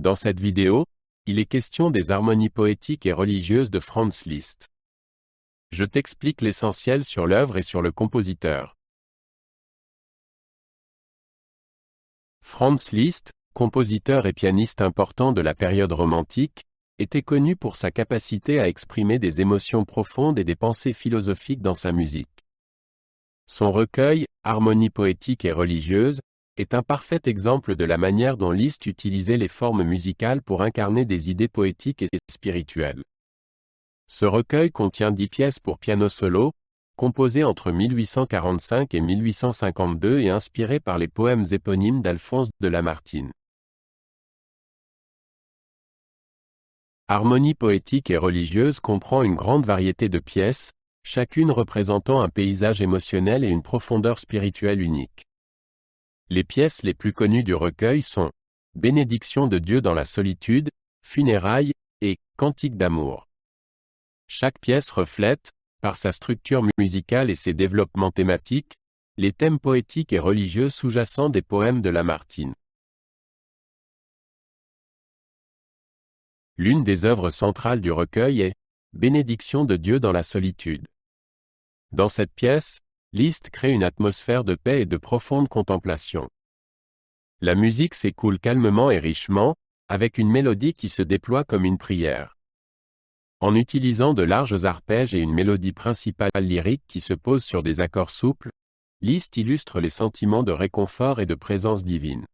Dans cette vidéo, il est question des harmonies poétiques et religieuses de Franz Liszt. Je t'explique l'essentiel sur l'œuvre et sur le compositeur. Franz Liszt, compositeur et pianiste important de la période romantique, était connu pour sa capacité à exprimer des émotions profondes et des pensées philosophiques dans sa musique. Son recueil, Harmonies poétiques et religieuses, est un parfait exemple de la manière dont Liszt utilisait les formes musicales pour incarner des idées poétiques et spirituelles. Ce recueil contient 10 pièces pour piano solo, composées entre 1845 et 1852 et inspirées par les poèmes éponymes d'Alphonse de Lamartine. Harmonie poétique et religieuse comprend une grande variété de pièces, chacune représentant un paysage émotionnel et une profondeur spirituelle unique. Les pièces les plus connues du recueil sont Bénédiction de Dieu dans la solitude, Funérailles et Cantique d'amour. Chaque pièce reflète, par sa structure musicale et ses développements thématiques, les thèmes poétiques et religieux sous-jacents des poèmes de Lamartine. L'une des œuvres centrales du recueil est Bénédiction de Dieu dans la solitude. Dans cette pièce, Liszt crée une atmosphère de paix et de profonde contemplation. La musique s'écoule calmement et richement, avec une mélodie qui se déploie comme une prière. En utilisant de larges arpèges et une mélodie principale lyrique qui se pose sur des accords souples, Liszt illustre les sentiments de réconfort et de présence divine.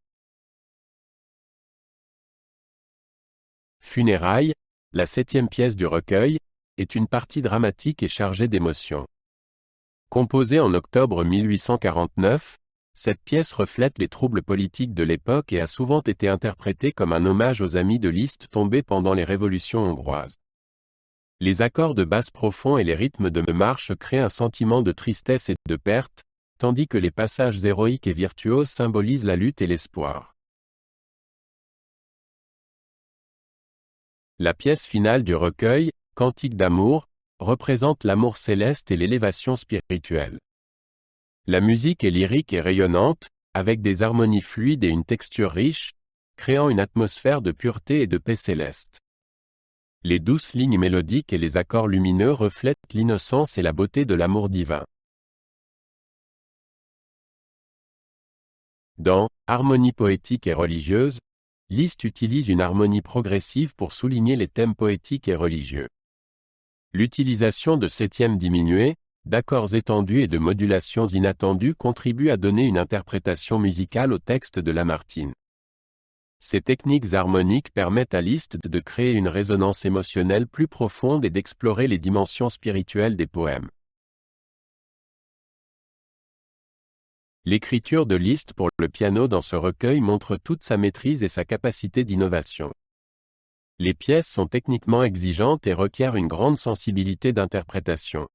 Funérailles, la 7e pièce du recueil, est une partie dramatique et chargée d'émotions. Composée en octobre 1849, cette pièce reflète les troubles politiques de l'époque et a souvent été interprétée comme un hommage aux amis de Liszt tombés pendant les révolutions hongroises. Les accords de basse profonds et les rythmes de marche créent un sentiment de tristesse et de perte, tandis que les passages héroïques et virtuoses symbolisent la lutte et l'espoir. La pièce finale du recueil, Cantique d'amour, représente l'amour céleste et l'élévation spirituelle. La musique est lyrique et rayonnante, avec des harmonies fluides et une texture riche, créant une atmosphère de pureté et de paix céleste. Les douces lignes mélodiques et les accords lumineux reflètent l'innocence et la beauté de l'amour divin. Dans Harmonie poétique et religieuse, Liszt utilise une harmonie progressive pour souligner les thèmes poétiques et religieux. L'utilisation de septièmes diminués, d'accords étendus et de modulations inattendues contribue à donner une interprétation musicale au texte de Lamartine. Ces techniques harmoniques permettent à Liszt de créer une résonance émotionnelle plus profonde et d'explorer les dimensions spirituelles des poèmes. L'écriture de Liszt pour le piano dans ce recueil montre toute sa maîtrise et sa capacité d'innovation. Les pièces sont techniquement exigeantes et requièrent une grande sensibilité d'interprétation.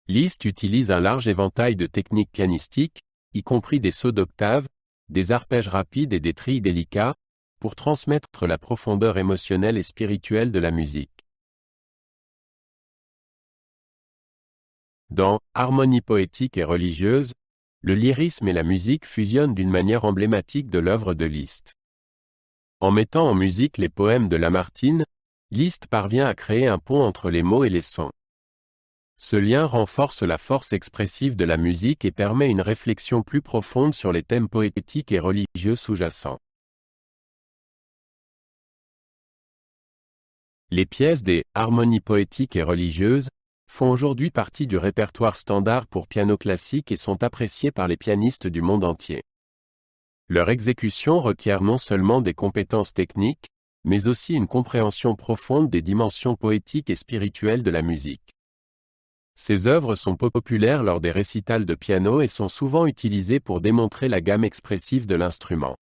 Liszt utilise un large éventail de techniques pianistiques, y compris des sauts d'octave, des arpèges rapides et des trilles délicats, pour transmettre la profondeur émotionnelle et spirituelle de la musique. Dans Harmonie poétique et religieuse, le lyrisme et la musique fusionnent d'une manière emblématique de l'œuvre de Liszt. En mettant en musique les poèmes de Lamartine, Liszt parvient à créer un pont entre les mots et les sons. Ce lien renforce la force expressive de la musique et permet une réflexion plus profonde sur les thèmes poétiques et religieux sous-jacents. Les pièces des Harmonies poétiques et religieuses font aujourd'hui partie du répertoire standard pour piano classique et sont appréciées par les pianistes du monde entier. Leur exécution requiert non seulement des compétences techniques, mais aussi une compréhension profonde des dimensions poétiques et spirituelles de la musique. Ces œuvres sont populaires lors des récitals de piano et sont souvent utilisées pour démontrer la gamme expressive de l'instrument.